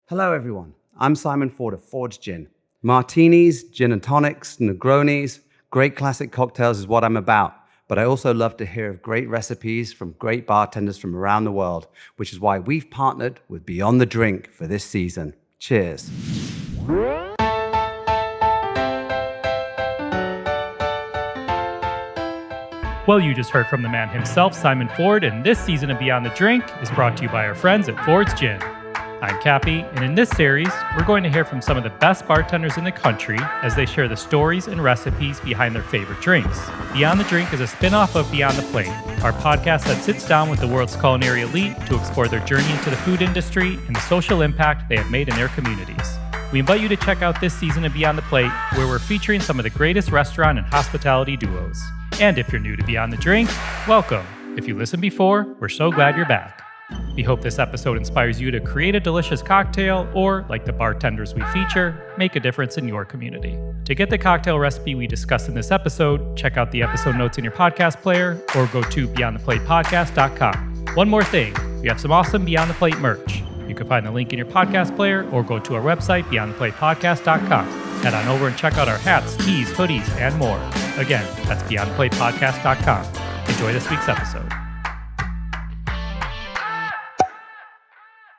Hello everyone, I'm Simon Ford of Ford's Gin. Martinis, gin and tonics, Negronis, great classic cocktails is what I'm about, but I also love to hear of great recipes from great bartenders from around the world, which is why we've partnered with Beyond the Drink for this season. Cheers. Well, you just heard from the man himself, Simon Ford, and this season of Beyond the Drink is brought to you by our friends at Ford's Gin. I'm Cappy, and in this series, we're going to hear from some of the best bartenders in the country as they share the stories and recipes behind their favorite drinks. Beyond the Drink is a spin-off of Beyond the Plate, our podcast that sits down with the world's culinary elite to explore their journey into the food industry and the social impact they have made in their communities. We invite you to check out this season of Beyond the Plate, where we're featuring some of the greatest restaurant and hospitality duos. And if you're new to Beyond the Drink, welcome. If you listened before, we're so glad you're back. We hope this episode inspires you to create a delicious cocktail or, like the bartenders we feature, make a difference in your community. To get the cocktail recipe we discussed in this episode, check out the episode notes in your podcast player or go to beyondtheplatepodcast.com. One more thing, we have some awesome Beyond the Plate merch. You can find the link in your podcast player or go to our website, beyondtheplatepodcast.com. Head on over and check out our hats, tees, hoodies, and more. Again, that's beyondtheplatepodcast.com. Enjoy this week's episode.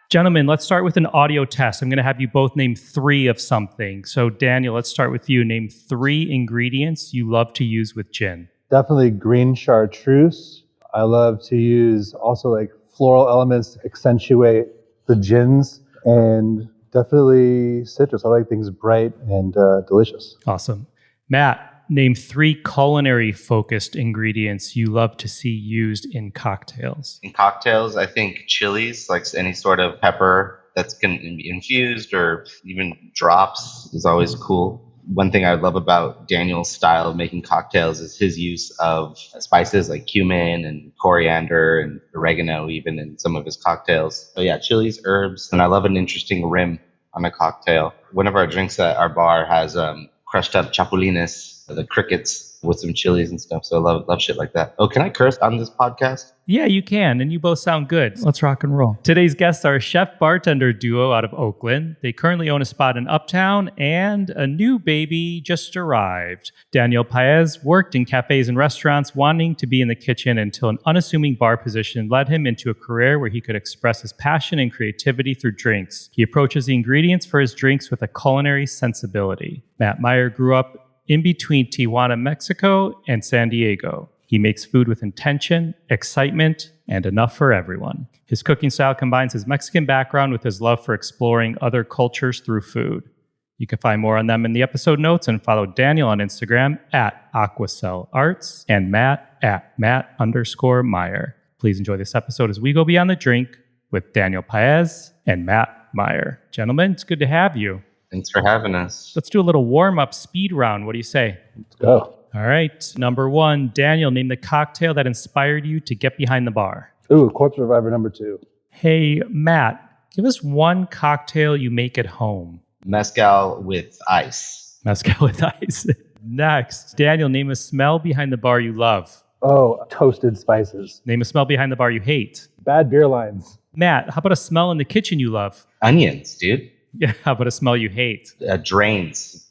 Gentlemen, let's start with an audio test. I'm going to have you both name three of something. So Daniel, let's start with you. Name three ingredients you love to use with gin. Definitely green chartreuse. I love to use also like floral elements to accentuate the gins, and definitely citrus. I like things bright and delicious. Awesome. Matt, name three culinary focused ingredients you love to see used in cocktails. In cocktails, I think chilies, like any sort of pepper that's can be infused or even drops, is always cool. One thing I love about Daniel's style of making cocktails is his use of spices like cumin and coriander and oregano even in some of his cocktails. So yeah, chilies, herbs, and I love an interesting rim on a cocktail. One of our drinks at our bar has crushed up chapulines, the crickets, with some chilies and stuff. So I love shit like that. Oh, can I curse on this podcast? Yeah, you can, and you both sound good. Let's rock and roll. Today's guests are a chef-bartender duo out of Oakland. They currently own a spot in Uptown, and a new baby just arrived. Daniel Paez worked in cafes and restaurants, wanting to be in the kitchen until an unassuming bar position led him into a career where he could express his passion and creativity through drinks. He approaches the ingredients for his drinks with a culinary sensibility. Matt Meyer grew up in between Tijuana, Mexico, and San Diego. He makes food with intention, excitement, and enough for everyone. His cooking style combines his Mexican background with his love for exploring other cultures through food. You can find more on them in the episode notes and follow Daniel on Instagram at AquacelArts and Matt at Matt_Meyer. Please enjoy this episode as we go Beyond the Drink with Daniel Paez and Matt Meyer. Gentlemen, it's good to have you. Thanks for having us. Let's do a little warm-up speed round. What do you say? Let's go. All right. Number one, Daniel, name the cocktail that inspired you to get behind the bar. Ooh, Corpse Reviver number 2. Hey, Matt, give us one cocktail you make at home. Mezcal with ice. Mezcal with ice. Next, Daniel, name a smell behind the bar you love. Oh, toasted spices. Name a smell behind the bar you hate. Bad beer lines. Matt, how about a smell in the kitchen you love? Onions, dude. Yeah, how about a smell you hate? Drains,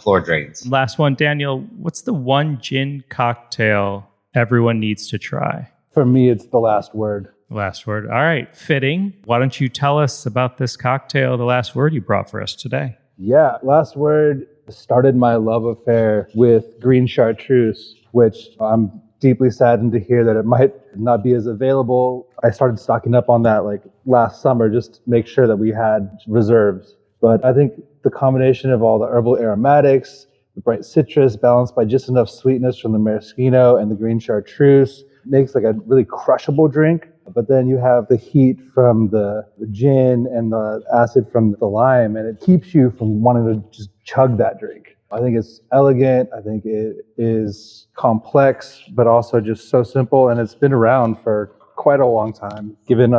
floor drains. Last one, Daniel, what's the one gin cocktail everyone needs to try? For me, it's the last word. Last word. All right, fitting. Why don't you tell us about this cocktail, the last word you brought for us today? Yeah, last word started my love affair with green chartreuse, which I'm deeply saddened to hear that it might not be as available. I started stocking up on that like last summer just to make sure that we had reserves. But I think the combination of all the herbal aromatics, the bright citrus balanced by just enough sweetness from the maraschino and the green chartreuse makes like a really crushable drink. But then you have the heat from the gin and the acid from the lime, and it keeps you from wanting to just chug that drink. I think it's elegant. I think it is complex, but also just so simple. And it's been around for quite a long time, given,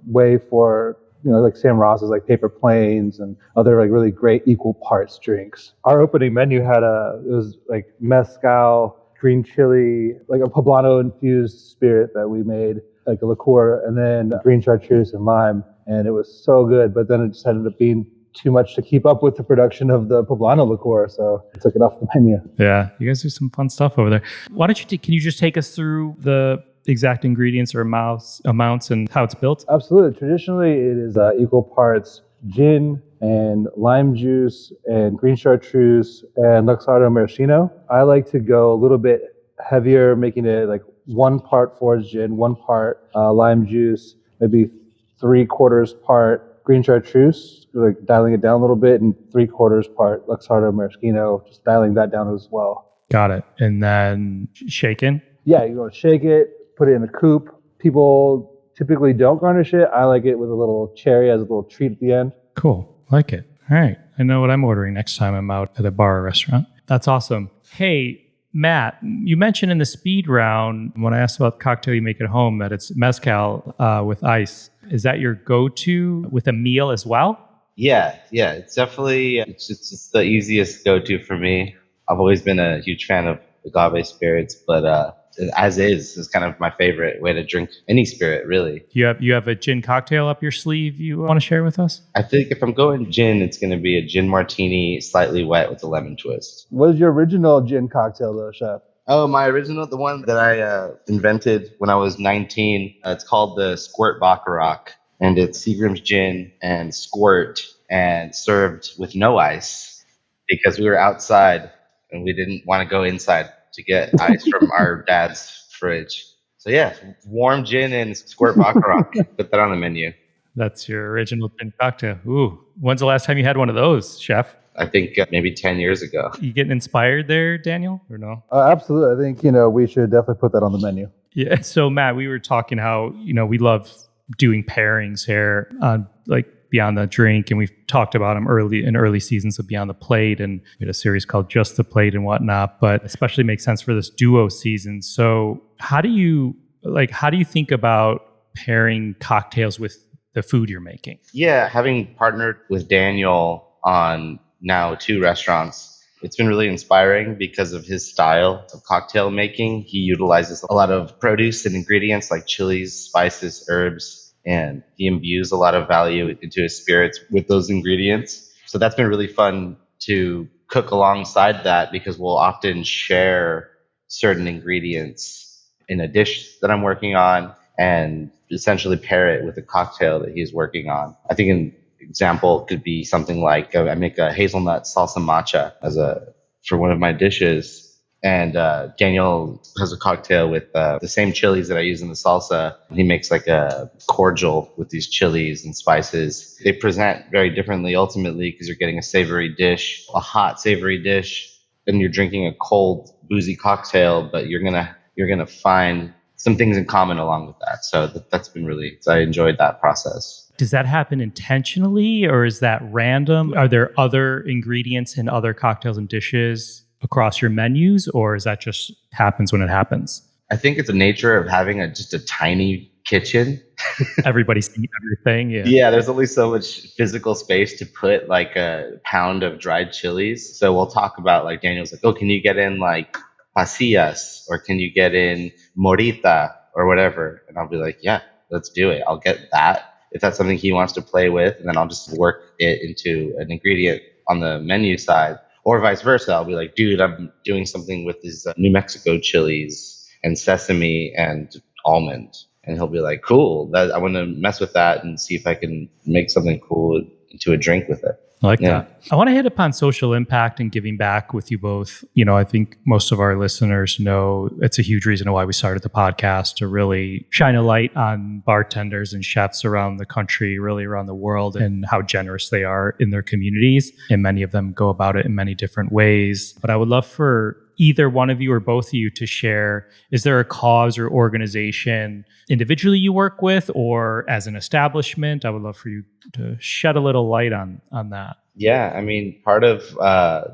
way for, like Sam Ross's like paper planes and other like really great equal parts drinks. Our opening menu had it was like mezcal, green chili, like a poblano infused spirit that we made, like a liqueur, and then green chartreuse and lime. and it was so good. But then it just ended up being too much to keep up with the production of the poblano liqueur, so I took it off the menu. Yeah, you guys do some fun stuff over there. Why don't you? Can you just take us through the exact ingredients or amounts and how it's built? Absolutely. Traditionally, it is equal parts gin and lime juice and green chartreuse and luxardo maraschino. I like to go a little bit heavier, making it like 1 part foraged gin, 1 part lime juice, maybe 3/4 part green chartreuse, like dialing it down a little bit, and 3/4 part luxardo maraschino, just dialing that down as well. Got it. And then shaken? Yeah, you're going to shake it, put it in a coupe. People typically don't garnish it. I like it with a little cherry as a little treat at the end. Cool. Like it. All right. I know what I'm ordering next time I'm out at a bar or restaurant. That's awesome. Hey, Matt, you mentioned in the speed round, when I asked about the cocktail you make at home, that it's mezcal with ice. Is that your go-to with a meal as well? Yeah. It's definitely, it's the easiest go-to for me. I've always been a huge fan of agave spirits, but as is kind of my favorite way to drink any spirit, really. You have a gin cocktail up your sleeve you want to share with us? I think if I'm going gin, it's going to be a gin martini, slightly wet with a lemon twist. What is your original gin cocktail, though, Chef? Oh, my original, the one that I invented when I was 19, it's called the Squirt Baccarat, and it's Seagram's gin and squirt and served with no ice because we were outside and we didn't want to go inside to get ice from our dad's fridge. So yeah, warm gin and squirt baccarat. Put that on the menu. That's your original gin cocktail. Ooh, when's the last time you had one of those, Chef? I think maybe 10 years ago. You getting inspired there, Daniel, or no? Absolutely. I think, we should definitely put that on the menu. Yeah. So Matt, we were talking how, we love doing pairings here on like Beyond the Drink, and we've talked about them in early seasons of Beyond the Plate, and we had a series called Just the Plate and whatnot, but especially makes sense for this duo season. So how do you think about pairing cocktails with the food you're making? Yeah, having partnered with Daniel on now 2 restaurants, it's been really inspiring because of his style of cocktail making. He utilizes a lot of produce and ingredients like chilies, spices, herbs, and he imbues a lot of value into his spirits with those ingredients. So that's been really fun to cook alongside that because we'll often share certain ingredients in a dish that I'm working on and essentially pair it with a cocktail that he's working on. I think an example could be something like I make a hazelnut salsa matcha for one of my dishes. And Daniel has a cocktail with the same chilies that I use in the salsa. He makes like a cordial with these chilies and spices. They present very differently ultimately because you're getting a savory dish, a hot savory dish, and you're drinking a cold boozy cocktail, but you're gonna find some things in common along with that. So that's been I enjoyed that process. Does that happen intentionally or is that random? Are there other ingredients in other cocktails and dishes across your menus, or is that just happens when it happens? I think it's the nature of having just a tiny kitchen. Everybody's eating everything. Yeah, there's only so much physical space to put like a pound of dried chilies. So we'll talk about like Daniel's like, oh, can you get in like pasillas or can you get in morita or whatever? And I'll be like, yeah, let's do it. I'll get that if that's something he wants to play with, and then I'll just work it into an ingredient on the menu side. Or vice versa. I'll be like, dude, I'm doing something with these New Mexico chilies and sesame and almond. And he'll be like, cool, I want to mess with that and see if I can make something cool into a drink with it. I like that. I want to hit upon social impact and giving back with you both. I think most of our listeners know it's a huge reason why we started the podcast, to really shine a light on bartenders and chefs around the country, really around the world, and how generous they are in their communities. And many of them go about it in many different ways. But I would love for either one of you or both of you to share, is there a cause or organization individually you work with or as an establishment? I would love for you to shed a little light on that. Yeah, I mean, part of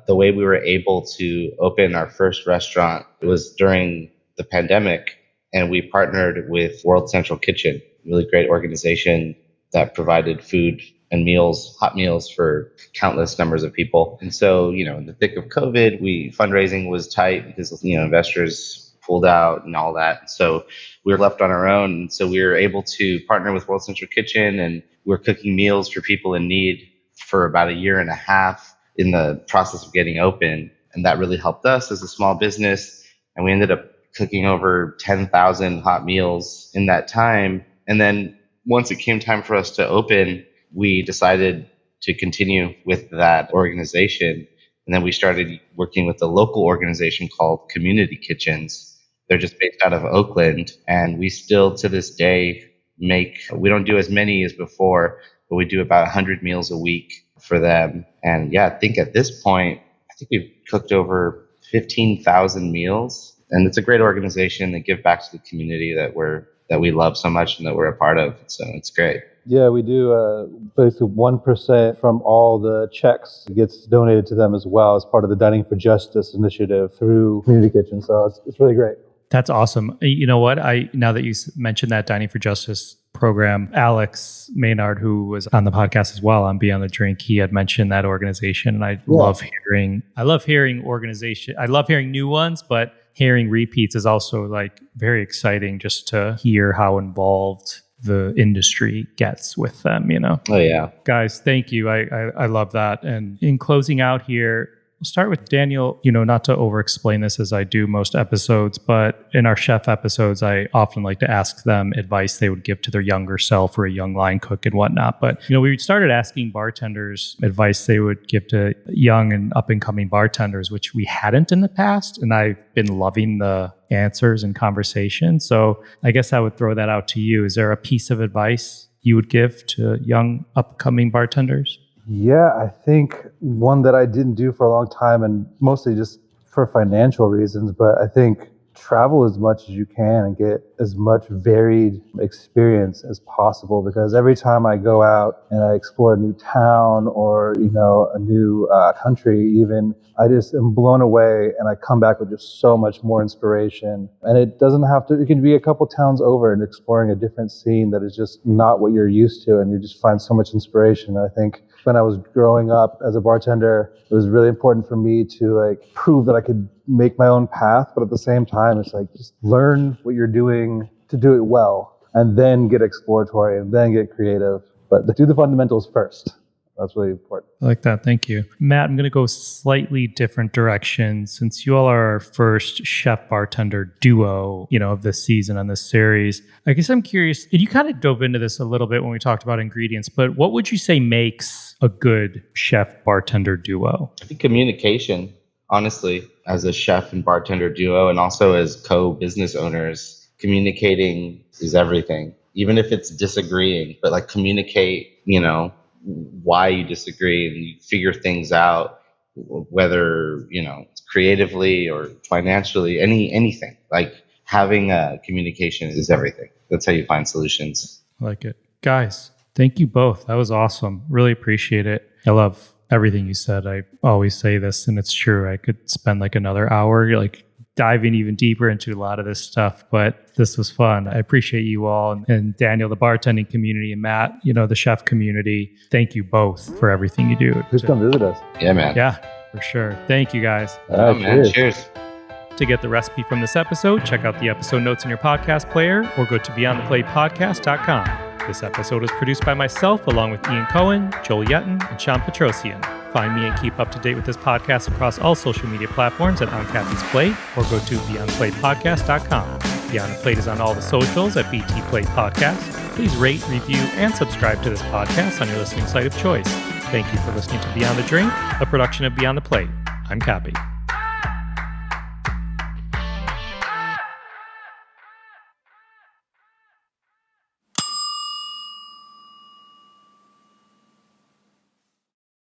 the way we were able to open our first restaurant was during the pandemic, and we partnered with World Central Kitchen, a really great organization that provided food and meals, hot meals for countless numbers of people. And so, in the thick of COVID, fundraising was tight because, investors pulled out and all that. So we were left on our own. And so we were able to partner with World Central Kitchen, and were cooking meals for people in need for about a year and a half in the process of getting open. And that really helped us as a small business. And we ended up cooking over 10,000 hot meals in that time. And then once it came time for us to open, we decided to continue with that organization. And then we started working with a local organization called Community Kitchens. They're just based out of Oakland. And we still, to this day, we don't do as many as before, but we do about 100 meals a week for them. And yeah, I think at this point, we've cooked over 15,000 meals. And it's a great organization. They give back to the community that we love so much and that we're a part of. So it's great. Yeah, we do basically 1% from all the checks gets donated to them as well as part of the Dining for Justice initiative through Community Kitchen. So it's really great. That's awesome. You know what? Now that you mentioned that Dining for Justice program, Alex Maynard, who was on the podcast as well on Beyond the Drink, he had mentioned that organization, and I love hearing organization. I love hearing new ones, but hearing repeats is also like very exciting just to hear how involved the industry gets with them, you know? Oh, yeah. Guys, thank you. I love that. And in closing out here, we'll start with Daniel, not to over-explain this as I do most episodes, but in our chef episodes, I often like to ask them advice they would give to their younger self or a young line cook and whatnot. But, we started asking bartenders advice they would give to young and up-and-coming bartenders, which we hadn't in the past. And I've been loving the answers and conversation. So I guess I would throw that out to you. Is there a piece of advice you would give to young, upcoming bartenders? Yeah, I think one that I didn't do for a long time, and mostly just for financial reasons, but I think travel as much as you can and get as much varied experience as possible, because every time I go out and I explore a new town or, a new country even, I just am blown away and I come back with just so much more inspiration. And it can be a couple towns over and exploring a different scene that is just not what you're used to, and you just find so much inspiration. I think when I was growing up as a bartender, it was really important for me to prove that I could make my own path, but at the same time, it's just learn what you're doing to do it well, and then get exploratory and then get creative. But do the fundamentals first. That's really important. I like that. Thank you. Matt, I'm going to go slightly different direction. Since you all are our first chef-bartender duo, of this season on this series, I guess I'm curious, and you kind of dove into this a little bit when we talked about ingredients, but what would you say makes a good chef-bartender duo? I think communication, honestly, as a chef and bartender duo, and also as co-business owners, communicating is everything. Even if it's disagreeing, but communicate, why you disagree, and you figure things out, whether it's creatively or financially, anything. Having a communication is everything. That's how you find solutions. I like it. Guys, thank you both. That was awesome. Really appreciate it. I love everything you said. I always say this, and it's true. I could spend another hour diving even deeper into a lot of this stuff, but this was fun. I appreciate you all, and Daniel, the bartending community, and Matt, the chef community. Thank you both for everything you do. Please come visit us. Yeah, man. Yeah, for sure. Thank you, guys. All right, man. Cheers. To get the recipe from this episode, check out the episode notes in your podcast player or go to beyondtheplalepodcast.com. This episode was produced by myself, along with Ian Cohen, Joel Yetton, and Sean Petrosian. Find me and keep up to date with this podcast across all social media platforms at On Cappy's Plate or go to beyondtheplalepodcast.com. Beyond the Plate is on all the socials at BT Plate Podcast. Please rate, review, and subscribe to this podcast on your listening site of choice. Thank you for listening to Beyond the Drink, a production of Beyond the Plate. I'm Cappy.